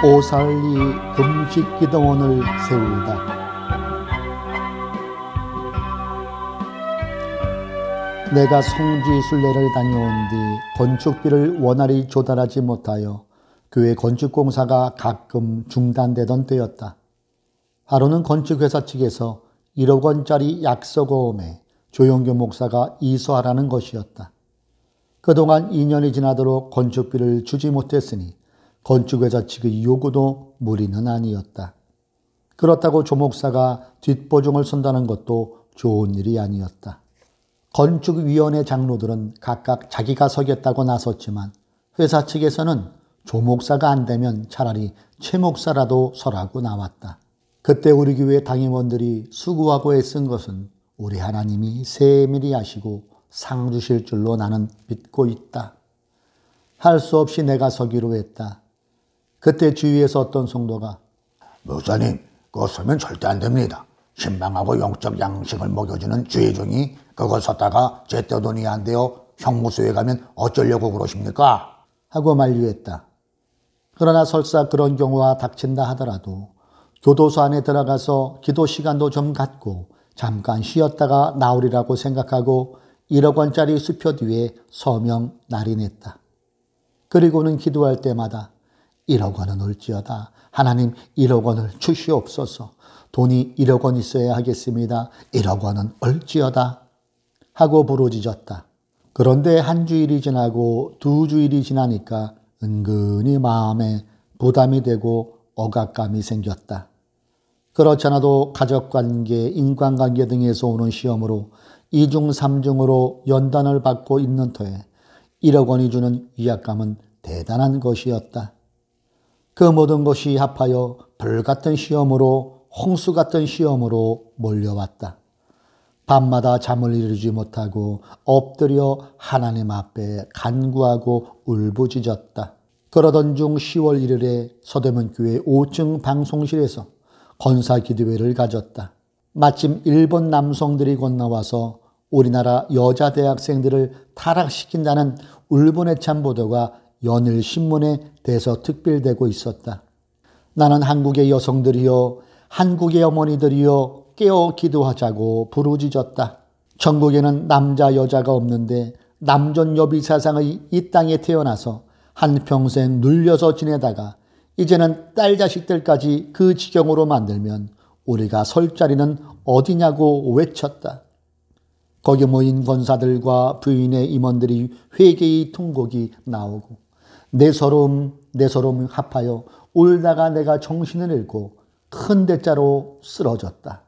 오살리 금식기도원을 세우다. 내가 성지 순례를 다녀온 뒤 건축비를 원활히 조달하지 못하여 교회 건축공사가 가끔 중단되던 때였다. 하루는 건축회사 측에서 1억 원짜리 약속어음에 조용교 목사가 이소하라는 것이었다. 그동안 2년이 지나도록 건축비를 주지 못했으니 건축회사 측의 요구도 무리는 아니었다. 그렇다고 조 목사가 뒷보증을 선다는 것도 좋은 일이 아니었다. 건축위원회 장로들은 각각 자기가 서겠다고 나섰지만 회사 측에서는 조 목사가 안 되면 차라리 최 목사라도 서라고 나왔다. 그때 우리 교회 당임원들이 수고하고 애쓴 것은 우리 하나님이 세밀히 아시고 상 주실 줄로 나는 믿고 있다. 할 수 없이 내가 서기로 했다. 그때 주위에서 어떤 성도가 목사님, 그거 서면 절대 안 됩니다. 신방하고 영적 양식을 먹여주는 주의종이 그거 섰다가 제때 돈이 안 돼요. 형무소에 가면 어쩌려고 그러십니까? 하고 만류했다. 그러나 설사 그런 경우가 닥친다 하더라도 교도소 안에 들어가서 기도 시간도 좀 갖고 잠깐 쉬었다가 나오리라고 생각하고 1억 원짜리 수표 뒤에 서명 날인했다. 그리고는 기도할 때마다 1억 원은 올지어다. 하나님 1억 원을 주시옵소서. 돈이 1억 원 있어야 하겠습니다. 1억 원은 올지어다. 하고 부르짖었다. 그런데 한 주일이 지나고 두 주일이 지나니까 은근히 마음에 부담이 되고 억압감이 생겼다. 그렇지 않아도 가족관계, 인간관계 등에서 오는 시험으로 2중, 3중으로 연단을 받고 있는 터에 1억 원이 주는 위압감은 대단한 것이었다. 그 모든 것이 합하여 불같은 시험으로, 홍수 같은 시험으로 몰려왔다. 밤마다 잠을 이루지 못하고 엎드려 하나님 앞에 간구하고 울부짖었다. 그러던 중 10월 1일에 서대문교회 5층 방송실에서 건사기도회를 가졌다. 마침 일본 남성들이 건너와서 우리나라 여자 대학생들을 타락시킨다는 울분의 보도가 연일 신문에 대서특필되고 있었다. 나는 한국의 여성들이여, 한국의 어머니들이여 깨어 기도하자고 부르짖었다. 전국에는 남자 여자가 없는데 남존여비 사상의 이 땅에 태어나서 한평생 눌려서 지내다가 이제는 딸 자식들까지 그 지경으로 만들면 우리가 설 자리는 어디냐고 외쳤다. 거기 모인 권사들과 부인의 임원들이 회개의 통곡이 나오고 내 서러움 합하여 울다가 내가 정신을 잃고 큰 대자로 쓰러졌다.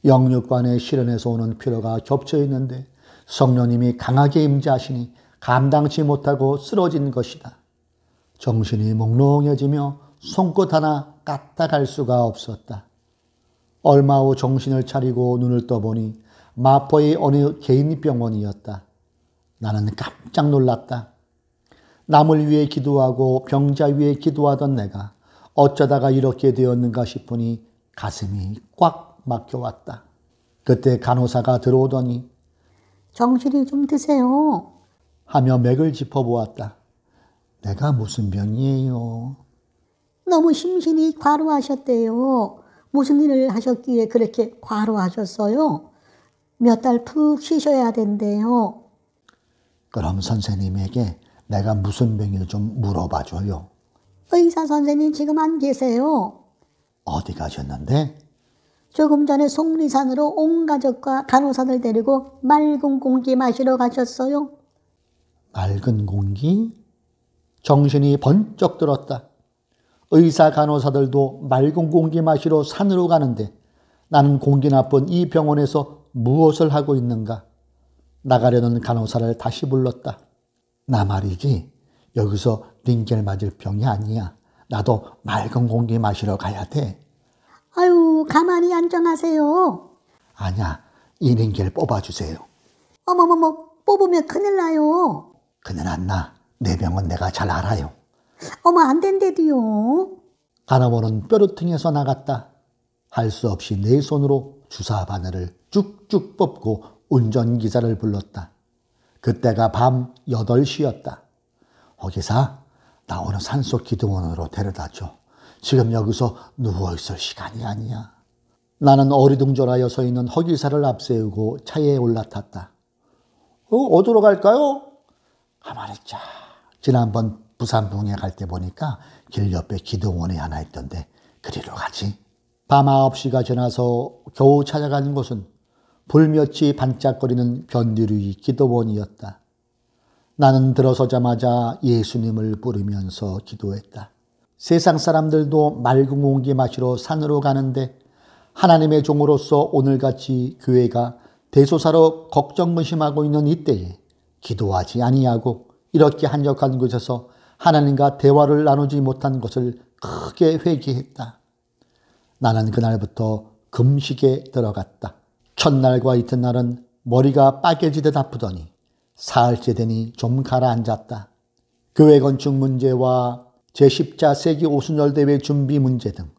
영육간의 시련에서 오는 피로가 겹쳐 있는데 성령님이 강하게 임재하시니 감당치 못하고 쓰러진 것이다. 정신이 몽롱해지며 손끝 하나 까딱할 수가 없었다. 얼마 후 정신을 차리고 눈을 떠보니 마포의 어느 개인병원이었다. 나는 깜짝 놀랐다. 남을 위해 기도하고 병자 위해 기도하던 내가 어쩌다가 이렇게 되었는가 싶으니 가슴이 꽉 막혀왔다. 그때 간호사가 들어오더니 정신이 좀 드세요 하며 맥을 짚어보았다. 내가 무슨 병이에요? 너무 심신이 과로하셨대요. 무슨 일을 하셨기에 그렇게 과로하셨어요? 몇 달 푹 쉬셔야 된대요. 그럼 선생님에게 내가 무슨 병인지 좀 물어봐줘요. 의사 선생님 지금 안 계세요. 어디 가셨는데? 조금 전에 속리산으로 온 가족과 간호사들 데리고 맑은 공기 마시러 가셨어요. 맑은 공기? 정신이 번쩍 들었다. 의사 간호사들도 맑은 공기 마시러 산으로 가는데 나는 공기 나쁜 이 병원에서 무엇을 하고 있는가? 나가려는 간호사를 다시 불렀다. 나 말이지 여기서 링겔 맞을 병이 아니야. 나도 맑은 공기 마시러 가야 돼. 아유 가만히 안정하세요. 아니야, 이 링겔 뽑아주세요. 어머머머 뽑으면 큰일 나요. 큰일 안 나. 내 병은 내가 잘 알아요. 어머 안 된대도요. 간호원은 뼈루퉁에서 나갔다. 할 수 없이 내 손으로 주사 바늘을 쭉쭉 뽑고 운전기사를 불렀다. 그때가 밤 8시였다. 허기사, 나 오늘 산속 기도원으로 데려다줘. 지금 여기서 누워있을 시간이 아니야. 나는 어리둥절하여 서 있는 허기사를 앞세우고 차에 올라탔다. 어디로 갈까요? 가만히 있자. 지난번 부산붕에 갈 때 보니까 길 옆에 기도원이 하나 있던데 그리로 가지. 밤 9시가 지나서 겨우 찾아간 곳은 불볕이 반짝거리는 변두리 기도원이었다. 나는 들어서자마자 예수님을 부르면서 기도했다. 세상 사람들도 맑은 공기 마시러 산으로 가는데 하나님의 종으로서 오늘같이 교회가 대소사로 걱정무심하고 있는 이때에 기도하지 아니하고 이렇게 한적한 곳에서 하나님과 대화를 나누지 못한 것을 크게 회개했다. 나는 그날부터 금식에 들어갔다. 첫날과 이튿날은 머리가 빠개지듯 아프더니 사흘째 되니 좀 가라앉았다. 교회 건축 문제와 제14세기 오순절대회 준비 문제 등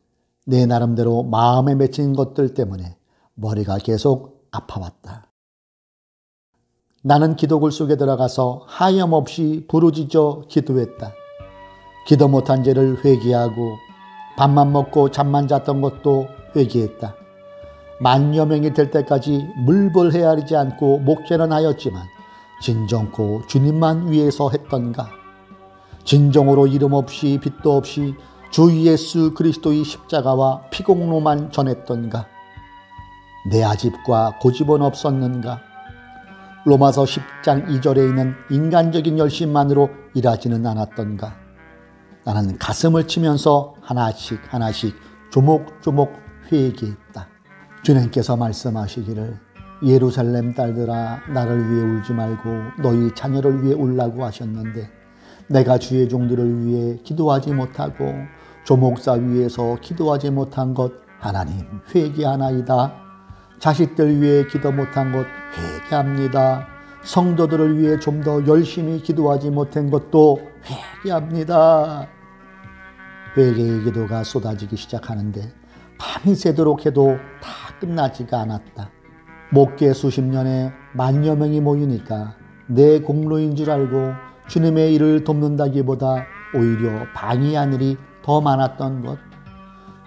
내 나름대로 마음에 맺힌 것들 때문에 머리가 계속 아파왔다. 나는 기도굴 속에 들어가서 하염없이 부르짖어 기도했다. 기도 못한 죄를 회개하고 밥만 먹고 잠만 잤던 것도 회개했다. 만여 명이 될 때까지 물불 헤아리지 않고 목회는 하였지만 진정코 주님만 위해서 했던가? 진정으로 이름 없이 빚도 없이 주 예수 그리스도의 십자가와 피공로만 전했던가? 내 아집과 고집은 없었는가? 로마서 10장 2절에 있는 인간적인 열심만으로 일하지는 않았던가? 나는 가슴을 치면서 하나씩 조목조목 회개했다. 주님께서 말씀하시기를 예루살렘 딸들아 나를 위해 울지 말고 너희 자녀를 위해 울라고 하셨는데 내가 주의 종들을 위해 기도하지 못하고 조목사 위해서 기도하지 못한 것 하나님 회개하나이다. 자식들 위해 기도 못한 것 회개합니다. 성도들을 위해 좀 더 열심히 기도하지 못한 것도 회개합니다. 회개의 기도가 쏟아지기 시작하는데 밤이 새도록 해도 다 끝나지가 않았다. 목회 수십 년에 만여 명이 모이니까 내 공로인 줄 알고 주님의 일을 돕는다기보다 오히려 방해한 일이 더 많았던 것.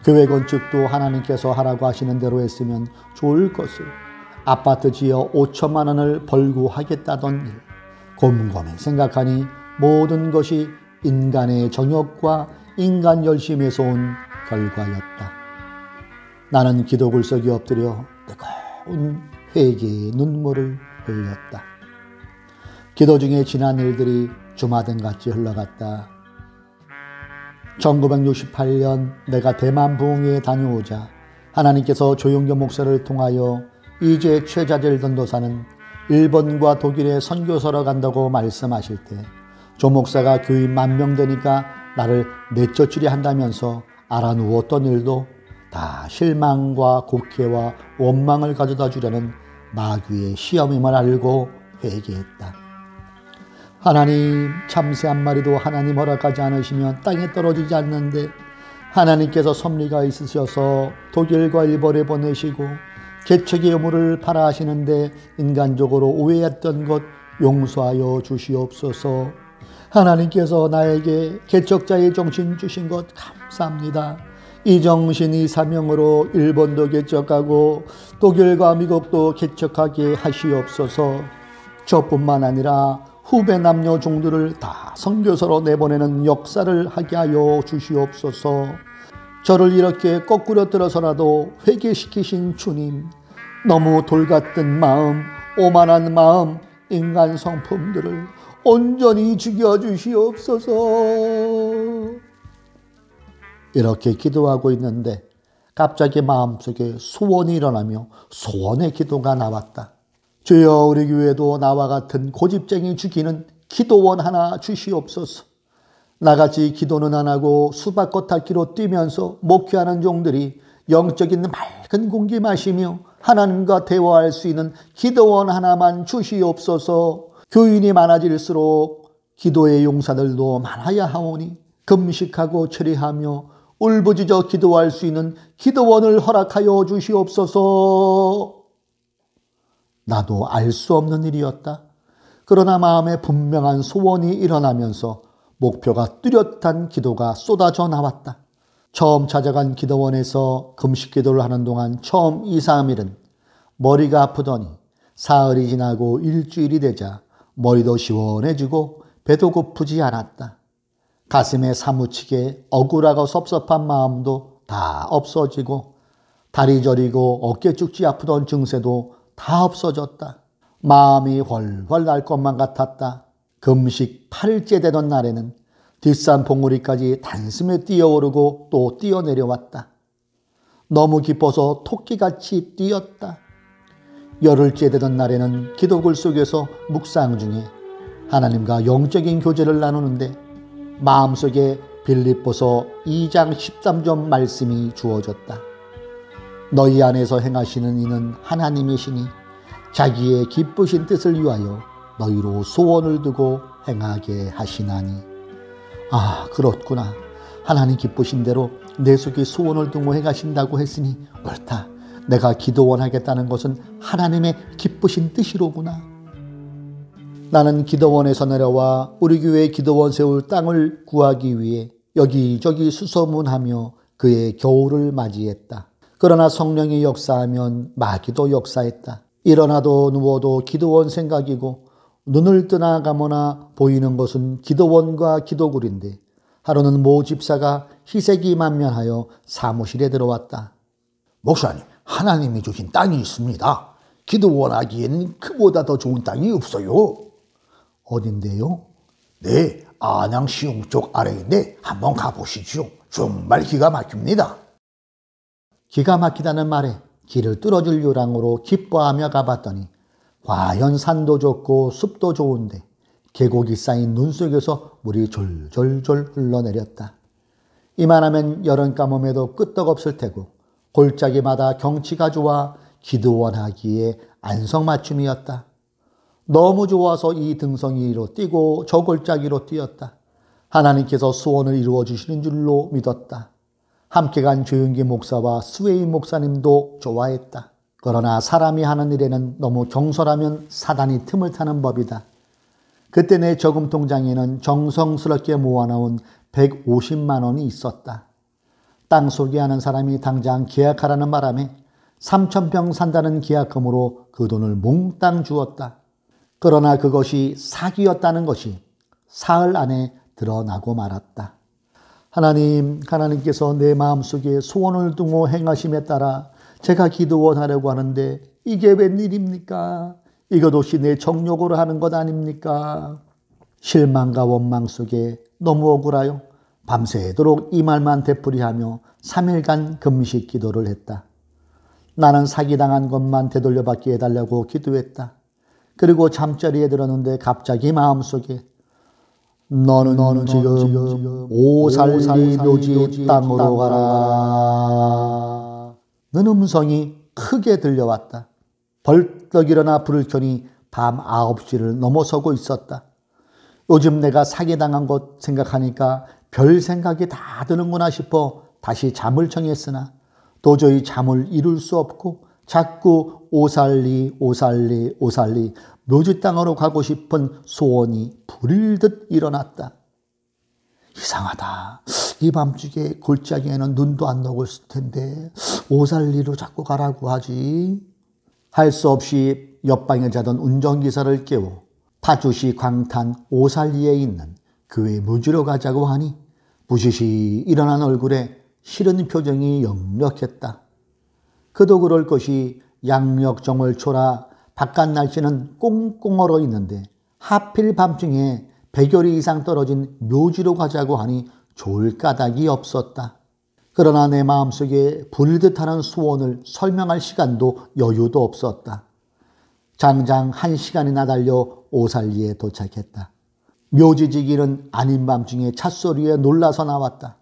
교회 건축도 하나님께서 하라고 하시는 대로 했으면 좋을 것을 아파트 지어 5천만 원을 벌고 하겠다던 일. 곰곰이 생각하니 모든 것이 인간의 정욕과 인간 열심에서 온 결과였다. 나는 기도굴 속에 엎드려 뜨거운 회개의 눈물을 흘렸다. 기도 중에 지난 일들이 주마등같이 흘러갔다. 1968년 내가 대만 부흥회에 다녀오자 하나님께서 조용교 목사를 통하여 이제 최자재 전도사는 일본과 독일에 선교서러 간다고 말씀하실 때 조 목사가 교인 10,000명 되니까 나를 내쫓으려 한다면서 알아누웠던 일도 다 실망과 곡해와 원망을 가져다 주려는 마귀의 시험임을 알고 회개했다. 하나님, 참새 한 마리도 하나님 허락하지 않으시면 땅에 떨어지지 않는데 하나님께서 섭리가 있으셔서 독일과 일본에 보내시고 개척의 의무를 팔아 하시는데 인간적으로 오해했던 것 용서하여 주시옵소서. 하나님께서 나에게 개척자의 정신 주신 것 감사합니다. 이 정신, 이 사명으로 일본도 개척하고 독일과 미국도 개척하게 하시옵소서. 저뿐만 아니라 후배 남녀 종들을 다 선교서로 내보내는 역사를 하게 하여 주시옵소서. 저를 이렇게 거꾸로 들어서라도 회개시키신 주님, 너무 돌같은 마음, 오만한 마음, 인간 성품들을 온전히 죽여주시옵소서. 이렇게 기도하고 있는데 갑자기 마음속에 소원이 일어나며 소원의 기도가 나왔다. 주여, 우리 교회도 나와 같은 고집쟁이 죽이는 기도원 하나 주시옵소서. 나같이 기도는 안 하고 수박꽃 핥기로 뛰면서 목회하는 종들이 영적인 맑은 공기 마시며 하나님과 대화할 수 있는 기도원 하나만 주시옵소서. 교인이 많아질수록 기도의 용사들도 많아야 하오니 금식하고 철회하며 울부짖어 기도할 수 있는 기도원을 허락하여 주시옵소서. 나도 알 수 없는 일이었다. 그러나 마음에 분명한 소원이 일어나면서 목표가 뚜렷한 기도가 쏟아져 나왔다. 처음 찾아간 기도원에서 금식 기도를 하는 동안 처음 2, 3일은 머리가 아프더니 사흘이 지나고 일주일이 되자 머리도 시원해지고 배도 고프지 않았다. 가슴에 사무치게 억울하고 섭섭한 마음도 다 없어지고 다리 저리고 어깨 쭉지 아프던 증세도 다 없어졌다. 마음이 훨훨 날 것만 같았다. 금식 8일째 되던 날에는 뒷산 봉우리까지 단숨에 뛰어오르고 또 뛰어내려왔다. 너무 기뻐서 토끼같이 뛰었다. 열흘째 되던 날에는 기도글 속에서 묵상 중에 하나님과 영적인 교제를 나누는데 마음속에 빌립보서 2장 13절 말씀이 주어졌다. 너희 안에서 행하시는 이는 하나님이시니 자기의 기쁘신 뜻을 위하여 너희로 소원을 두고 행하게 하시나니. 아, 그렇구나. 하나님 기쁘신 대로 내 속에 소원을 두고 행하신다고 했으니 옳다. 내가 기도원 하겠다는 것은 하나님의 기쁘신 뜻이로구나. 나는 기도원에서 내려와 우리 교회 기도원 세울 땅을 구하기 위해 여기저기 수소문하며 그의 겨울을 맞이했다. 그러나 성령이 역사하면 마귀도 역사했다. 일어나도 누워도 기도원 생각이고 눈을 뜨나 감으나 보이는 것은 기도원과 기도굴인데 하루는 모 집사가 희색이 만면하여 사무실에 들어왔다. 목사님, 하나님이 주신 땅이 있습니다. 기도원 하기엔 그보다 더 좋은 땅이 없어요. 어딘데요? 네, 안양 시흥 쪽 아래인데 한번 가보시죠. 정말 기가 막힙니다. 기가 막히다는 말에 길을 뚫어줄 요랑으로 기뻐하며 가봤더니 과연 산도 좋고 숲도 좋은데 계곡이 쌓인 눈 속에서 물이 졸졸졸 흘러내렸다. 이만하면 여름 가뭄에도 끄떡없을 테고 골짜기마다 경치가 좋아 기도원 하기에 안성맞춤이었다. 너무 좋아서 이 등성 위로 뛰고 저 골짜기로 뛰었다. 하나님께서 소원을 이루어 주시는 줄로 믿었다. 함께 간 조윤기 목사와 스웨인 목사님도 좋아했다. 그러나 사람이 하는 일에는 너무 경솔하면 사단이 틈을 타는 법이다. 그때 내 저금 통장에는 정성스럽게 모아놓은 150만 원이 있었다. 땅 소개하는 사람이 당장 계약하라는 바람에 3,000평 산다는 계약금으로 그 돈을 몽땅 주었다. 그러나 그것이 사기였다는 것이 사흘 안에 드러나고 말았다. 하나님께서 내 마음속에 소원을 두고 행하심에 따라 제가 기도원 하려고 하는데 이게 웬일입니까? 이것 없이 내 정욕으로 하는 것 아닙니까? 실망과 원망 속에 너무 억울하여 밤새도록 이 말만 되풀이하며 3일간 금식 기도를 했다. 나는 사기당한 것만 되돌려받게 해달라고 기도했다. 그리고 잠자리에 들었는데 갑자기 마음속에 너는 지금 오살리 묘지 땅으로 가라. 는 음성이 크게 들려왔다. 벌떡 일어나 불을 켜니 밤 9시를 넘어서고 있었다. 요즘 내가 사기당한 것 생각하니까 별 생각이 다 드는구나 싶어 다시 잠을 청했으나 도저히 잠을 이룰 수 없고 자꾸 오살리 묘지 땅으로 가고 싶은 소원이 불일듯 일어났다. 이상하다. 이 밤중에 골짜기에는 눈도 안 녹았을 텐데 오살리로 자꾸 가라고 하지. 할 수 없이 옆방에 자던 운전기사를 깨워 파주시 광탄 오살리에 있는 교회 묘지로 가자고 하니 부시시 일어난 얼굴에 싫은 표정이 역력했다. 그도 그럴 것이 양력정월 초라 바깥 날씨는 꽁꽁 얼어 있는데 하필 밤중에 100여리 이상 떨어진 묘지로 가자고 하니 좋을 까닭이 없었다. 그러나 내 마음속에 불듯하는 소원을 설명할 시간도 여유도 없었다. 장장 1시간이나 달려 오살리에 도착했다. 묘지지기는 아닌 밤중에 찻소리에 놀라서 나왔다.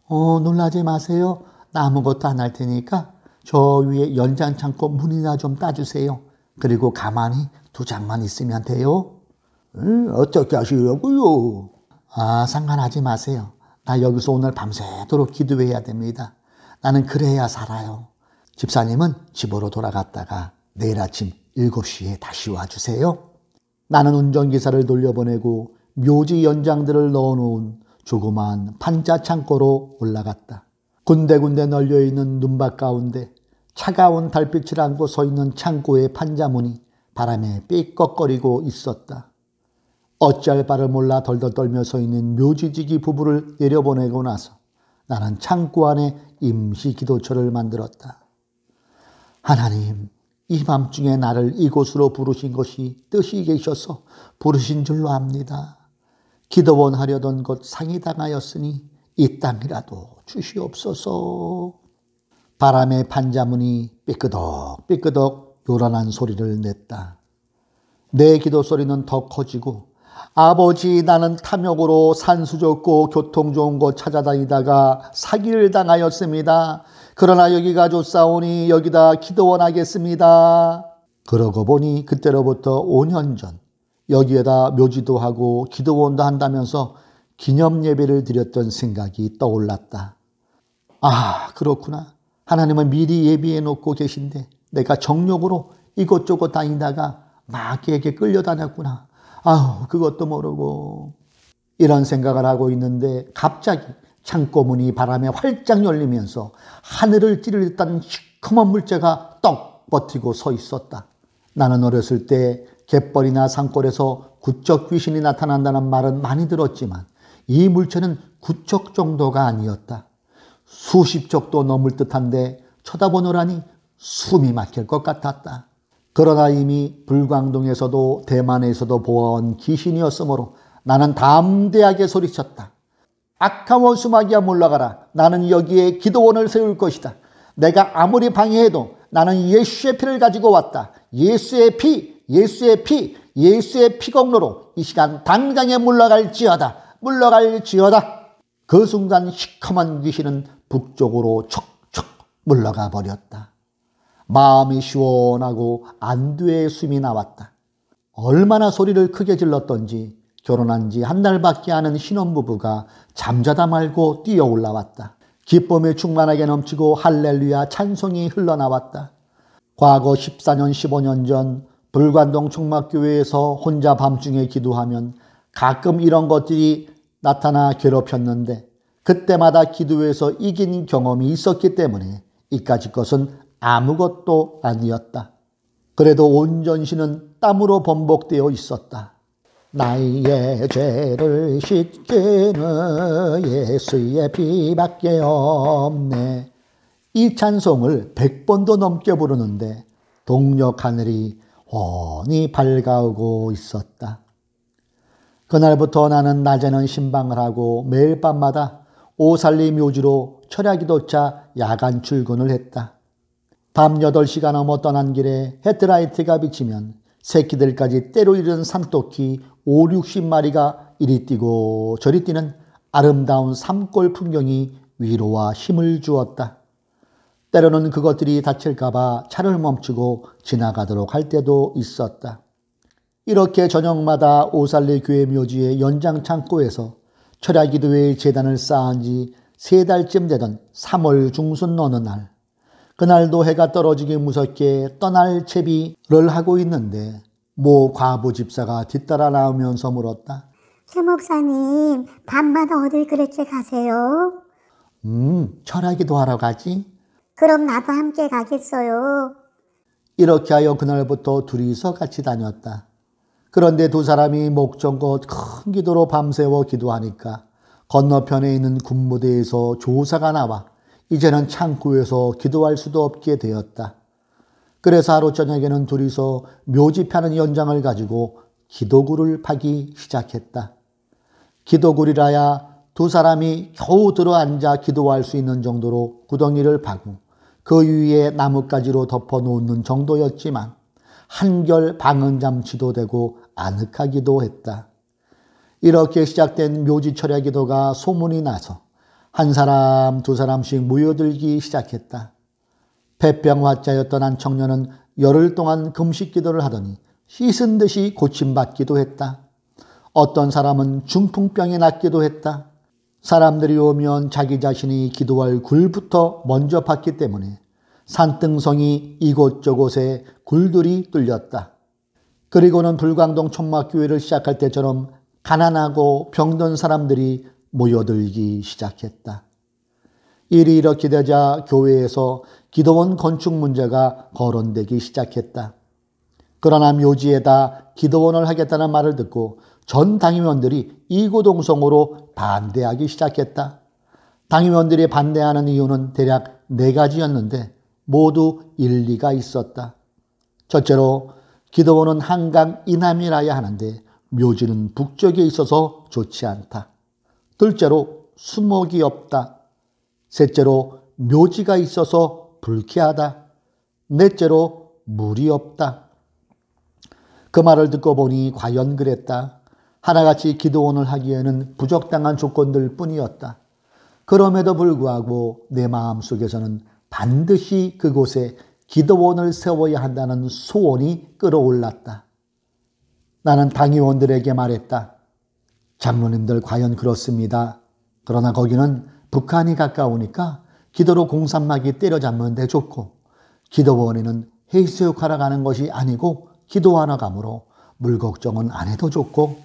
놀라지 마세요. 나 아무것도 안 할 테니까 저 위에 연장 창고 문이나 좀 따주세요. 그리고 가만히 2장만 있으면 돼요. 어떻게 하시려고요? 상관하지 마세요. 나 여기서 오늘 밤새도록 기도해야 됩니다. 나는 그래야 살아요. 집사님은 집으로 돌아갔다가 내일 아침 7시에 다시 와주세요. 나는 운전기사를 돌려보내고 묘지 연장들을 넣어놓은 조그만 판자 창고로 올라갔다. 군데군데 널려있는 눈밭 가운데 차가운 달빛을 안고 서 있는 창고의 판자문이 바람에 삐걱거리고 있었다. 어찌할 바를 몰라 덜덜 떨며 서 있는 묘지지기 부부를 내려보내고 나서 나는 창고 안에 임시 기도처를 만들었다. 하나님, 이 밤중에 나를 이곳으로 부르신 것이 뜻이 계셔서 부르신 줄로 압니다. 기도원 하려던 것 상이당하였으니 이 땅이라도 주시옵소서. 바람의 판자문이 삐끄덕 삐끄덕 요란한 소리를 냈다. 내 기도 소리는 더 커지고 아버지, 나는 탐욕으로 산수 좋고 교통 좋은 곳 찾아다니다가 사기를 당하였습니다. 그러나 여기가 좋사오니 여기다 기도원 하겠습니다. 그러고 보니 그때로부터 5년 전 여기에다 묘지도 하고 기도원도 한다면서 기념예배를 드렸던 생각이 떠올랐다. 아, 그렇구나. 하나님은 미리 예비해 놓고 계신데 내가 정욕으로 이곳저곳 다니다가 마귀에게 끌려다녔구나. 아우, 그것도 모르고. 이런 생각을 하고 있는데 갑자기 창고문이 바람에 활짝 열리면서 하늘을 찌를 듯한 시커먼 물체가 떡 버티고 서 있었다. 나는 어렸을 때 갯벌이나 산골에서 구척 귀신이 나타난다는 말은 많이 들었지만 이 물체는 구척 정도가 아니었다. 수십 척도 넘을 듯한데 쳐다보노라니 숨이 막힐 것 같았다. 그러나 이미 불광동에서도 대만에서도 보아온 귀신이었으므로 나는 담대하게 소리쳤다. 악한 원수마귀야, 물러가라. 나는 여기에 기도원을 세울 것이다. 내가 아무리 방해해도 나는 예수의 피를 가지고 왔다. 예수의 피, 예수의 피, 예수의 피공로로 이 시간 당장에 물러갈지어다. 물러갈지어다. 그 순간 시커먼 귀신은 북쪽으로 촉촉 물러가 버렸다. 마음이 시원하고 안도의 숨이 나왔다. 얼마나 소리를 크게 질렀던지 결혼한 지 한 달밖에 안 한 신혼부부가 잠자다 말고 뛰어 올라왔다. 기쁨이 충만하게 넘치고 할렐루야 찬송이 흘러나왔다. 과거 14년 15년 전 불관동 총막교회에서 혼자 밤중에 기도하면 가끔 이런 것들이 나타나 괴롭혔는데 그때마다 기도해서 이긴 경험이 있었기 때문에 이까짓 것은 아무것도 아니었다. 그래도 온 전신은 땀으로 번복되어 있었다. 나의 죄를 씻기는 예수의 피밖에 없네. 이 찬송을 100번도 넘게 부르는데 동력 하늘이 훤히 밝아오고 있었다. 그날부터 나는 낮에는 신방을 하고 매일 밤마다 오살리 묘지로 철야기도차 야간 출근을 했다. 밤 8시가 넘어 떠난 길에 헤드라이트가 비치면 새끼들까지 때로 이른 산토끼 5, 60마리가 이리 뛰고 저리 뛰는 아름다운 산골 풍경이 위로와 힘을 주었다. 때로는 그것들이 다칠까 봐 차를 멈추고 지나가도록 할 때도 있었다. 이렇게 저녁마다 오살리 교회 묘지의 연장 창고에서 철야기도회 재단을 쌓은 지 3달쯤 되던 3월 중순 어느 날, 그날도 해가 떨어지기 무섭게 떠날 채비를 하고 있는데 모 과부 집사가 뒤따라 나오면서 물었다. 최 목사님, 밤마다 어딜 그렇게 가세요? 철야기도 하러 가지? 그럼 나도 함께 가겠어요. 이렇게 하여 그날부터 둘이서 같이 다녔다. 그런데 두 사람이 목전껏 큰 기도로 밤새워 기도하니까 건너편에 있는 군무대에서 조사가 나와 이제는 창고에서 기도할 수도 없게 되었다. 그래서 하루 저녁에는 둘이서 묘지 파는 연장을 가지고 기도굴을 파기 시작했다. 기도굴이라야 두 사람이 겨우 들어앉아 기도할 수 있는 정도로 구덩이를 파고 그 위에 나뭇가지로 덮어놓는 정도였지만 한결 방은 잠치도 되고 아늑하기도 했다. 이렇게 시작된 묘지 철야 기도가 소문이 나서 한 사람 두 사람씩 모여들기 시작했다. 폐병 환자였던 한 청년은 열흘 동안 금식 기도를 하더니 씻은 듯이 고침받기도 했다. 어떤 사람은 중풍병이 낫기도 했다. 사람들이 오면 자기 자신이 기도할 굴부터 먼저 팠기 때문에 산등성이 이곳저곳에 굴들이 뚫렸다. 그리고는 불광동 총막교회를 시작할 때처럼 가난하고 병든 사람들이 모여들기 시작했다. 일이 이렇게 되자 교회에서 기도원 건축 문제가 거론되기 시작했다. 그러나 묘지에다 기도원을 하겠다는 말을 듣고 전 당임원들이 이구동성으로 반대하기 시작했다. 당임원들이 반대하는 이유는 대략 4가지였는데 모두 일리가 있었다. 첫째로 기도원은 한강 이남이라야 하는데 묘지는 북쪽에 있어서 좋지 않다. 둘째로 수목이 없다. 셋째로 묘지가 있어서 불쾌하다. 넷째로 물이 없다. 그 말을 듣고 보니 과연 그랬다. 하나같이 기도원을 하기에는 부적당한 조건들 뿐이었다. 그럼에도 불구하고 내 마음속에서는 반드시 그곳에 기도원을 세워야 한다는 소원이 끌어올랐다. 나는 당의원들에게 말했다. 장로님들 과연 그렇습니다. 그러나 거기는 북한이 가까우니까 기도로 공산막이 때려잡는 데 좋고 기도원에는 해수욕하러 가는 것이 아니고 기도하러 가므로 물 걱정은 안 해도 좋고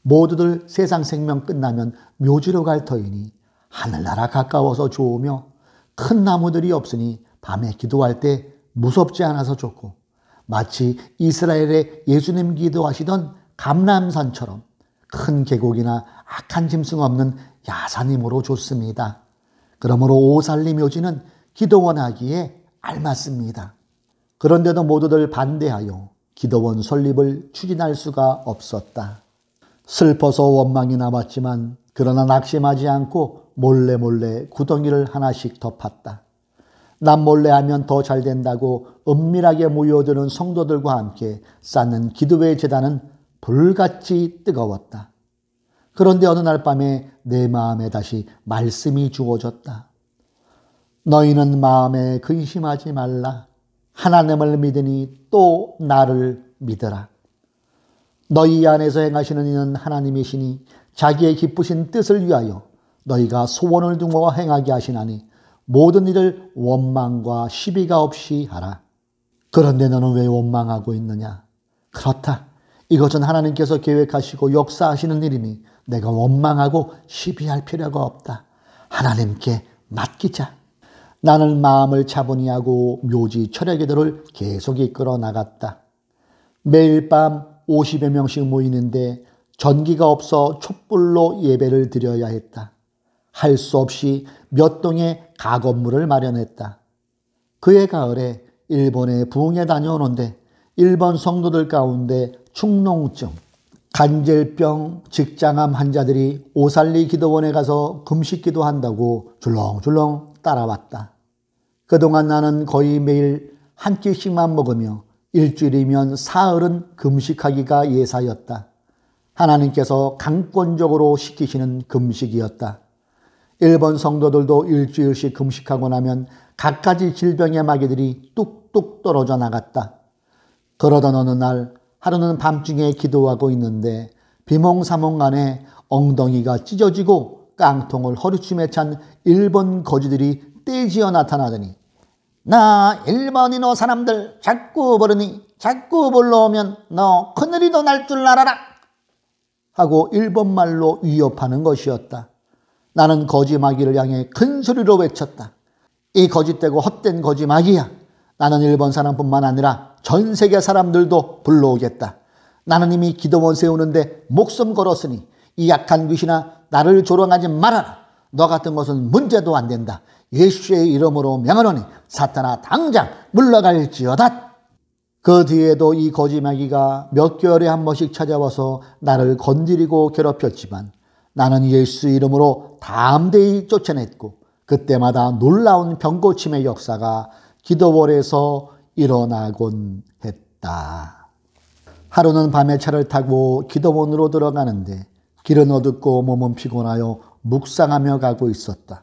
모두들 세상 생명 끝나면 묘지로 갈 터이니 하늘나라 가까워서 좋으며 큰 나무들이 없으니 밤에 기도할 때 무섭지 않아서 좋고 마치 이스라엘의 예수님 기도하시던 감람산처럼 큰 계곡이나 악한 짐승 없는 야산이므로 좋습니다. 그러므로 오살리 묘지는 기도원 하기에 알맞습니다. 그런데도 모두들 반대하여 기도원 설립을 추진할 수가 없었다. 슬퍼서 원망이 남았지만 그러나 낙심하지 않고 몰래 구덩이를 하나씩 덮었다. 남몰래 하면 더 잘 된다고 은밀하게 모여드는 성도들과 함께 쌓는 기도회 제단은 불같이 뜨거웠다. 그런데 어느 날 밤에 내 마음에 다시 말씀이 주어졌다. 너희는 마음에 근심하지 말라. 하나님을 믿으니 또 나를 믿으라. 너희 안에서 행하시는 이는 하나님이시니 자기의 기쁘신 뜻을 위하여 너희가 소원을 두고 행하게 하시나니 모든 일을 원망과 시비가 없이 하라. 그런데 너는 왜 원망하고 있느냐? 그렇다. 이것은 하나님께서 계획하시고 역사하시는 일이니 내가 원망하고 시비할 필요가 없다. 하나님께 맡기자. 나는 마음을 차분히 하고 묘지 철야기도를 계속 이끌어 나갔다. 매일 밤 50여 명씩 모이는데 전기가 없어 촛불로 예배를 드려야 했다. 할 수 없이 몇 동의 가건물을 마련했다. 그해 가을에 일본에 부흥에 다녀오는데 일본 성도들 가운데 축농증, 간질병, 직장암 환자들이 오살리 기도원에 가서 금식 기도한다고 줄렁줄렁 따라왔다. 그동안 나는 거의 매일 한 끼씩만 먹으며 일주일이면 사흘은 금식하기가 예사였다. 하나님께서 강권적으로 시키시는 금식이었다. 일본 성도들도 일주일씩 금식하고 나면 갖가지 질병의 마귀들이 뚝뚝 떨어져 나갔다. 그러던 어느 날 하루는 밤중에 기도하고 있는데 비몽사몽간에 엉덩이가 찢어지고 깡통을 허리춤에 찬 일본 거지들이 떼지어 나타나더니 나 일본인호 사람들 자꾸 부르니 자꾸 불러오면 너 큰일이도 날 줄 알아라 하고 일본말로 위협하는 것이었다. 나는 거지마귀를 향해 큰 소리로 외쳤다. 이 거짓되고 헛된 거지마귀야. 나는 일본 사람뿐만 아니라 전 세계 사람들도 불러오겠다. 나는 이미 기도원 세우는데 목숨 걸었으니 이 약한 귀신아 나를 조롱하지 말아라. 너 같은 것은 문제도 안 된다. 예수의 이름으로 명하노니 사탄아 당장 물러갈지어다. 그 뒤에도 이 거지마귀가 몇 개월에 한 번씩 찾아와서 나를 건드리고 괴롭혔지만 나는 예수 이름으로 담대히 쫓아냈고 그때마다 놀라운 병고침의 역사가 기도원에서 일어나곤 했다. 하루는 밤에 차를 타고 기도원으로 들어가는데 길은 어둡고 몸은 피곤하여 묵상하며 가고 있었다.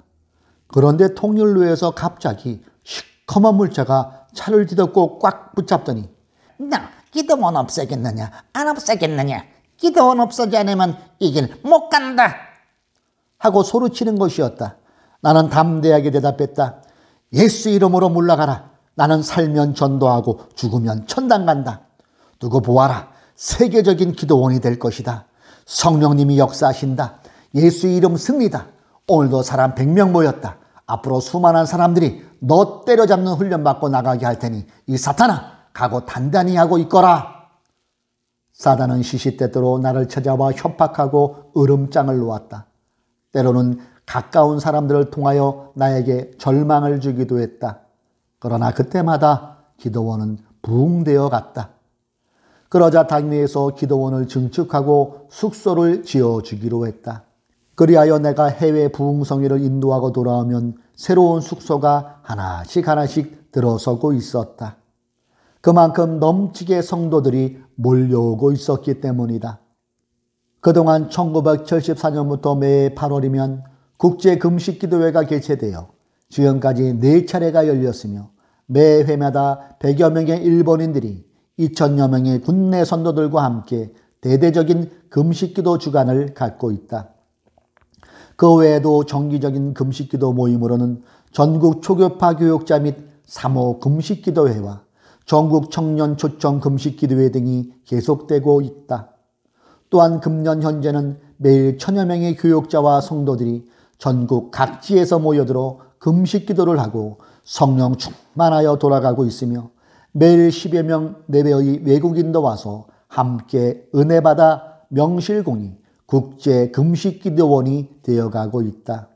그런데 통일로에서 갑자기 시커먼 물체가 차를 뒤덮고 꽉 붙잡더니 나 기도원 없애겠느냐 안 없애겠느냐 기도원 없어지 않으면 이 길 못 간다 하고 소리치는 것이었다. 나는 담대하게 대답했다. 예수 이름으로 물러가라. 나는 살면 전도하고 죽으면 천당 간다. 두고 보아라. 세계적인 기도원이 될 것이다. 성령님이 역사하신다. 예수 이름 승리다. 오늘도 사람 100명 모였다. 앞으로 수많은 사람들이 너 때려잡는 훈련받고 나가게 할 테니 이 사탄아 각오 단단히 하고 있거라. 사단은 시시때때로 나를 찾아와 협박하고 으름장을 놓았다. 때로는 가까운 사람들을 통하여 나에게 절망을 주기도 했다. 그러나 그때마다 기도원은 부흥되어 갔다. 그러자 당위에서 기도원을 증축하고 숙소를 지어주기로 했다. 그리하여 내가 해외 부흥성회를 인도하고 돌아오면 새로운 숙소가 하나씩 들어서고 있었다. 그만큼 넘치게 성도들이 몰려오고 있었기 때문이다. 그동안 1974년부터 매 8월이면 국제금식기도회가 개최되어 지금까지 4차례가 열렸으며 매 회마다 100여 명의 일본인들이 2000여 명의 국내 선도들과 함께 대대적인 금식기도 주간을 갖고 있다. 그 외에도 정기적인 금식기도 모임으로는 전국 초교파 교육자 및 3호 금식기도회와 전국 청년 초청 금식기도회 등이 계속되고 있다. 또한 금년 현재는 매일 1000여 명의 교육자와 성도들이 전국 각지에서 모여들어 금식기도를 하고 성령 충만하여 돌아가고 있으며 매일 10여 명 내외의 외국인도 와서 함께 은혜받아 명실공히 국제금식기도원이 되어가고 있다.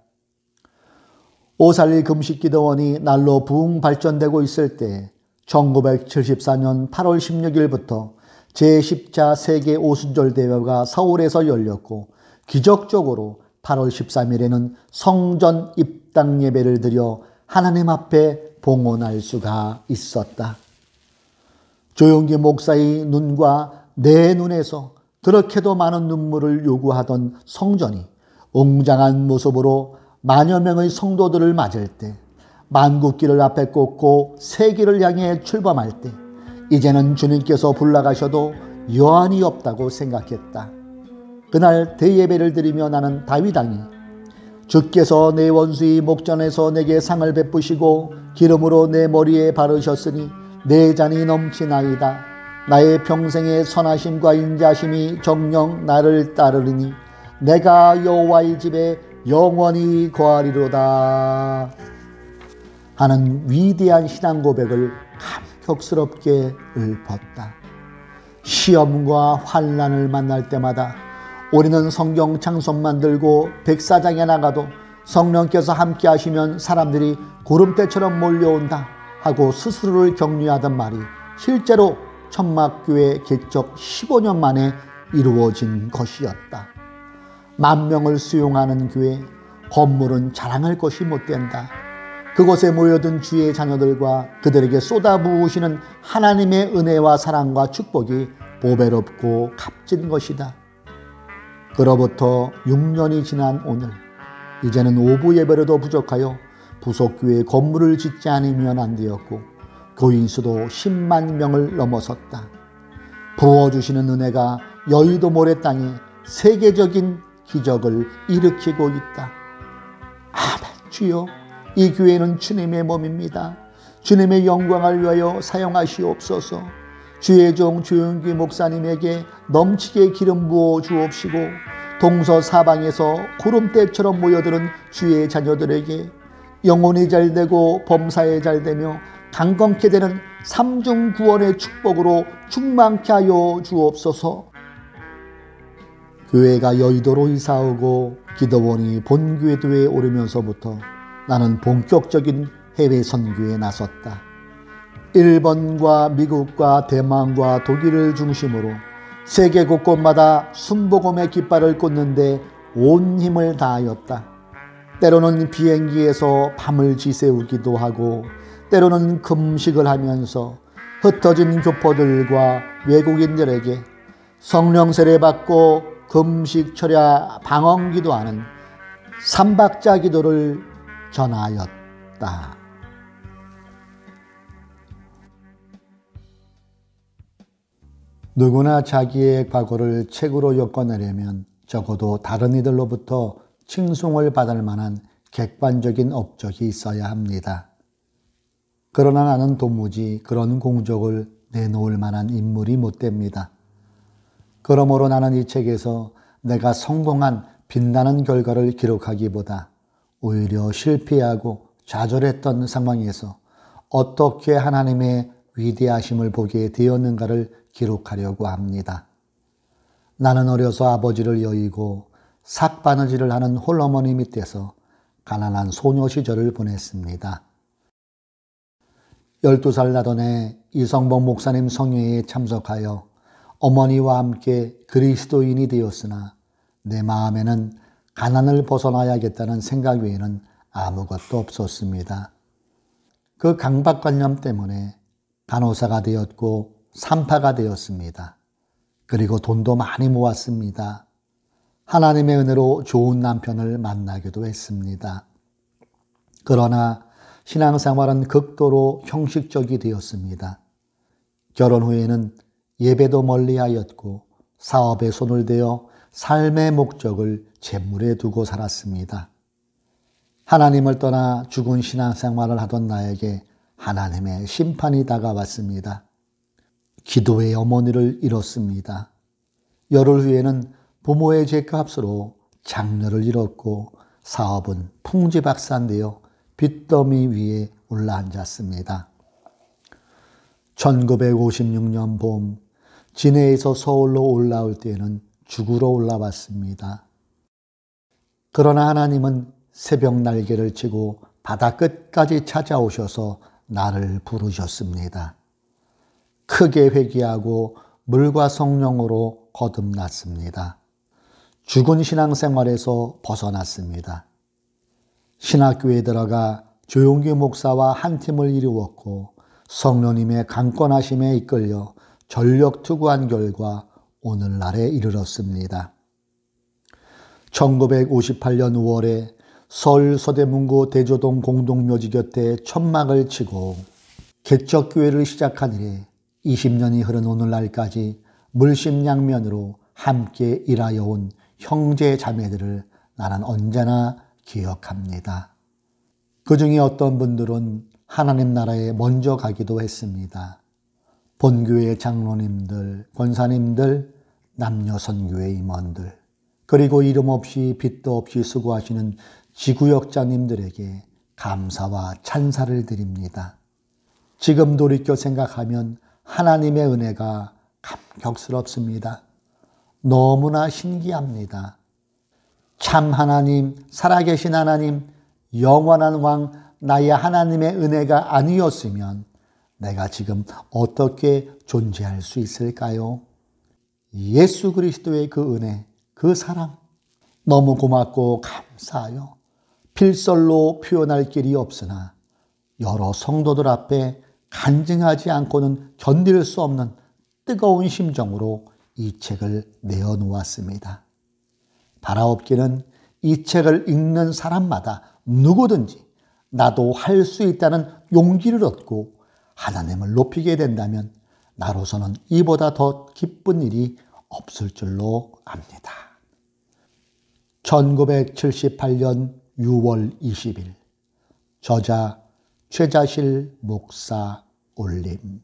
오살리 금식기도원이 날로 부흥 발전되고 있을 때 1974년 8월 16일부터 제10차 세계 오순절 대회가 서울에서 열렸고 기적적으로 8월 13일에는 성전 입당 예배를 드려 하나님 앞에 봉헌할 수가 있었다. 조용기 목사의 눈과 내 눈에서 그렇게도 많은 눈물을 요구하던 성전이 웅장한 모습으로 만여 명의 성도들을 맞을 때, 만국길을 앞에 꽂고 세계를 향해 출범할 때 이제는 주님께서 불러가셔도 여한이 없다고 생각했다. 그날 대예배를 드리며 나는 다윗왕이 주께서 내 원수의 목전에서 내게 상을 베푸시고 기름으로 내 머리에 바르셨으니 내 잔이 넘치나이다. 나의 평생의 선하심과 인자심이 정녕 나를 따르리니 내가 여호와의 집에 영원히 거하리로다 하는 위대한 신앙 고백을 감격스럽게 읊었다. 시험과 환난을 만날 때마다 우리는 성경 찬송만 들고 백사장에 나가도 성령께서 함께 하시면 사람들이 구름대처럼 몰려온다 하고 스스로를 격려하던 말이 실제로 천막교회 개척 15년 만에 이루어진 것이었다. 10,000명을 수용하는 교회, 건물은 자랑할 것이 못된다. 그곳에 모여든 주의 자녀들과 그들에게 쏟아부으시는 하나님의 은혜와 사랑과 축복이 보배롭고 값진 것이다. 그로부터 6년이 지난 오늘, 이제는 오부 예배로도 부족하여 부속교회 건물을 짓지 않으면 안 되었고 교인 수도 10만 명을 넘어섰다. 부어주시는 은혜가 여의도 모래 땅에 세계적인 기적을 일으키고 있다. 아멘. 주여, 이 교회는 주님의 몸입니다. 주님의 영광을 위하여 사용하시옵소서. 주의 종 조용기 목사님에게 넘치게 기름 부어 주옵시고 동서사방에서 구름대처럼 모여드는 주의 자녀들에게 영혼이 잘되고 범사에 잘되며 강건케 되는 삼중 구원의 축복으로 충만케 하여 주옵소서. 교회가 여의도로 이사오고 기도원이 본교회도에 오르면서부터 나는 본격적인 해외 선교에 나섰다. 일본과 미국과 대만과 독일을 중심으로 세계 곳곳마다 순복음의 깃발을 꽂는데 온 힘을 다하였다. 때로는 비행기에서 밤을 지새우기도 하고 때로는 금식을 하면서 흩어진 교포들과 외국인들에게 성령 세례받고 금식 철야 방언기도하는 삼박자 기도를 전하였다. 누구나 자기의 과거를 책으로 엮어내려면 적어도 다른 이들로부터 칭송을 받을 만한 객관적인 업적이 있어야 합니다. 그러나 나는 도무지 그런 공적을 내놓을 만한 인물이 못 됩니다. 그러므로 나는 이 책에서 내가 성공한 빛나는 결과를 기록하기보다 오히려 실패하고 좌절했던 상황에서 어떻게 하나님의 위대하심을 보게 되었는가를 기록하려고 합니다. 나는 어려서 아버지를 여의고 삭바느질을 하는 홀어머니 밑에서 가난한 소녀 시절을 보냈습니다. 12살 나던 해 이성복 목사님 성회에 참석하여 어머니와 함께 그리스도인이 되었으나 내 마음에는 가난을 벗어나야겠다는 생각 외에는 아무것도 없었습니다. 그 강박관념 때문에 간호사가 되었고 산파가 되었습니다. 그리고 돈도 많이 모았습니다. 하나님의 은혜로 좋은 남편을 만나기도 했습니다. 그러나 신앙생활은 극도로 형식적이 되었습니다. 결혼 후에는 예배도 멀리하였고 사업에 손을 대어 삶의 목적을 재물에 두고 살았습니다. 하나님을 떠나 죽은 신앙생활을 하던 나에게 하나님의 심판이 다가왔습니다. 기도의 어머니를 잃었습니다. 열흘 후에는 부모의 죄값으로 장녀를 잃었고 사업은 풍지박산되어 빚더미 위에 올라앉았습니다. 1956년 봄 진해에서 서울로 올라올 때에는 죽으러 올라왔습니다. 그러나 하나님은 새벽 날개를 치고 바다 끝까지 찾아오셔서 나를 부르셨습니다. 크게 회개하고 물과 성령으로 거듭났습니다. 죽은 신앙생활에서 벗어났습니다. 신학교에 들어가 조용기 목사와 한 팀을 이루었고 성령님의 강권하심에 이끌려 전력 투구한 결과 오늘날에 이르렀습니다. 1958년 5월에 서울 서대문구 대조동 공동묘지 곁에 천막을 치고 개척교회를 시작한 이래 20년이 흐른 오늘날까지 물심양면으로 함께 일하여 온 형제 자매들을 나는 언제나 기억합니다. 그 중에 어떤 분들은 하나님 나라에 먼저 가기도 했습니다. 본교회 장로님들, 권사님들, 남녀 선교회 임원들, 그리고 이름 없이 빚도 없이 수고하시는 지구역장님들에게 감사와 찬사를 드립니다. 지금 돌이켜 생각하면 하나님의 은혜가 감격스럽습니다. 너무나 신기합니다. 참 하나님, 살아계신 하나님, 영원한 왕, 나의 하나님의 은혜가 아니었으면 내가 지금 어떻게 존재할 수 있을까요? 예수 그리스도의 그 은혜, 그 사랑, 너무 고맙고 감사하여 필설로 표현할 길이 없으나 여러 성도들 앞에 간증하지 않고는 견딜 수 없는 뜨거운 심정으로 이 책을 내어놓았습니다. 바라옵기는 이 책을 읽는 사람마다 누구든지 나도 할 수 있다는 용기를 얻고 하나님을 높이게 된다면 나로서는 이보다 더 기쁜 일이 없을 줄로 압니다. 1978년 6월 20일 저자 최자실 목사 올림.